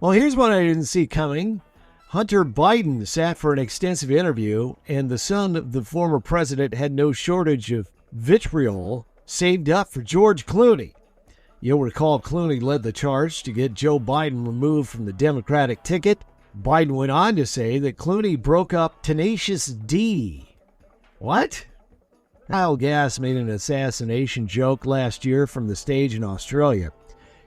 Well, here's one I didn't see coming. Hunter Biden sat for an extensive interview, and the son of the former president had no shortage of vitriol saved up for George Clooney. You'll recall Clooney led the charge to get Joe Biden removed from the Democratic ticket. Biden went on to say that Clooney broke up Tenacious D. What? Kyle Gass made an assassination joke last year from the stage in Australia.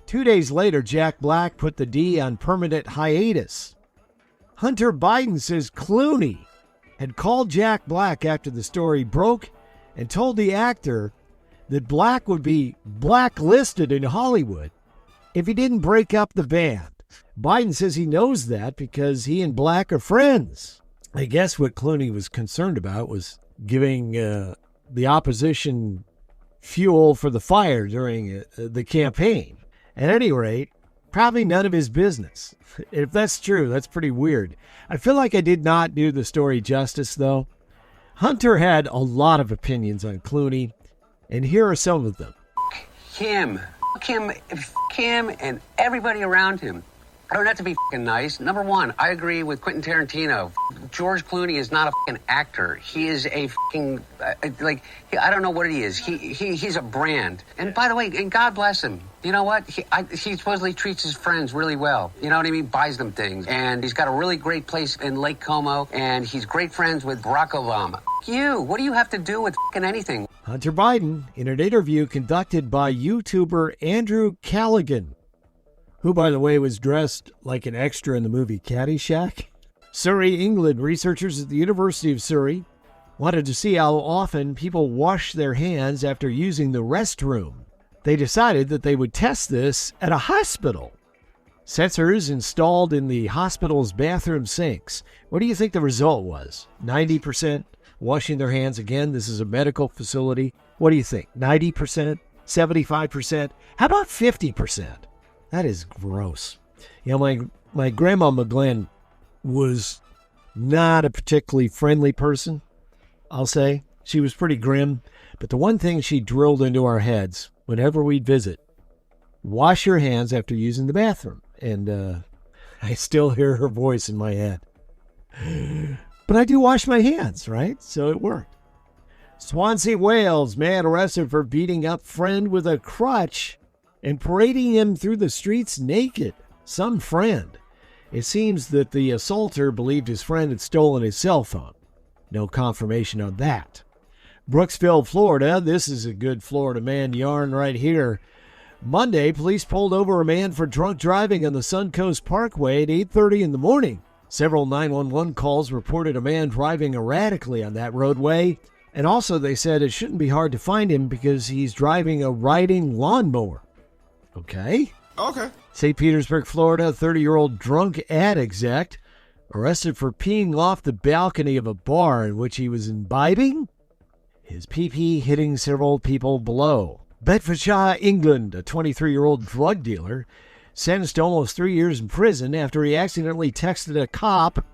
2 days later, Jack Black put the D on permanent hiatus. Hunter Biden says Clooney had called Jack Black after the story broke and told the actor that Black would be blacklisted in Hollywood if he didn't break up the band. Biden says he knows that because he and Black are friends. I guess what Clooney was concerned about was giving the opposition fuel for the fire during the campaign. At any rate, probably none of his business. If that's true, that's pretty weird. I feel like I did not do the story justice, though. Hunter had a lot of opinions on Clooney, and here are some of them. Him and everybody around him. I don't have to be nice. Number one, I agree with Quentin Tarantino. George Clooney is not a actor. He is a I don't know what he is. He's a brand. And by the way, and God bless him. You know what? He supposedly treats his friends really well. You know what I mean? Buys them things. And he's got a really great place in Lake Como. And he's great friends with Barack Obama. You, what do you have to do with anything? Hunter Biden, in an interview conducted by YouTuber Andrew Callaghan, who, by the way, was dressed like an extra in the movie Caddyshack. Surrey, England. Researchers at the University of Surrey wanted to see how often people wash their hands after using the restroom. They decided that they would test this at a hospital. Sensors installed in the hospital's bathroom sinks. What do you think the result was? 90% washing their hands. Again, this is a medical facility. What do you think? 90%? 75%? How about 50%? That is gross. You know, my grandma McGlenn was not a particularly friendly person, I'll say. She was pretty grim. But the one thing she drilled into our heads whenever we'd visit, wash your hands after using the bathroom. And I still hear her voice in my head. But I do wash my hands, right? So it worked. Swansea, Wales. Man arrested for beating up friend with a crutch and parading him through the streets naked. Some friend. It seems that the assaulter believed his friend had stolen his cell phone. No confirmation on that. Brooksville, Florida. This is a good Florida man yarn right here. Monday, police pulled over a man for drunk driving on the Suncoast Parkway at 8:30 in the morning. Several 911 calls reported a man driving erratically on that roadway. And also they said it shouldn't be hard to find him because he's driving a riding lawnmower. Okay. St. Petersburg, Florida, a 30-year-old drunk ad exec arrested for peeing off the balcony of a bar in which he was imbibing. His pee-pee hitting several people below. Bedfordshire, England, a 23-year-old drug dealer sentenced to almost 3 years in prison after he accidentally texted a cop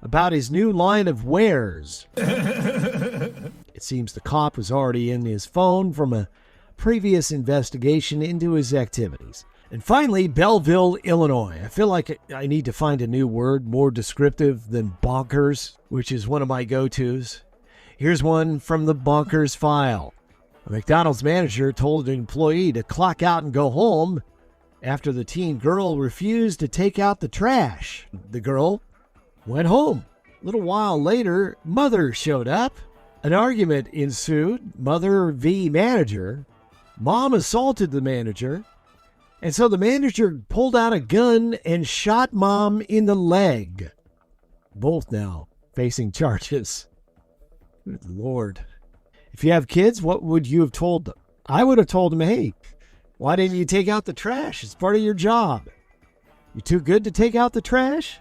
about his new line of wares. It seems the cop was already in his phone from a previous investigation into his activities. And finally, Belleville, Illinois. I feel like I need to find a new word more descriptive than bonkers, which is one of my go-tos. Here's one from the bonkers file. A McDonald's manager told an employee to clock out and go home after the teen girl refused to take out the trash. The girl went home. A little while later, mother showed up. An argument ensued. Mother v. manager. Mom assaulted the manager. And so the manager pulled out a gun and shot mom in the leg. Both now facing charges. Good Lord. If you have kids, what would you have told them? I would have told them, hey, why didn't you take out the trash? It's part of your job. You too good to take out the trash?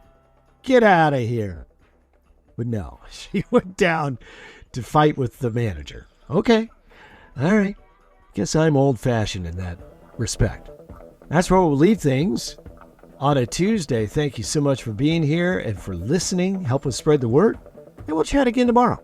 Get out of here. But no, she went down to fight with the manager. Okay. All right. Guess I'm old-fashioned in that respect. That's where we'll leave things on a Tuesday. Thank you so much for being here and for listening. Help us spread the word. And we'll chat again tomorrow.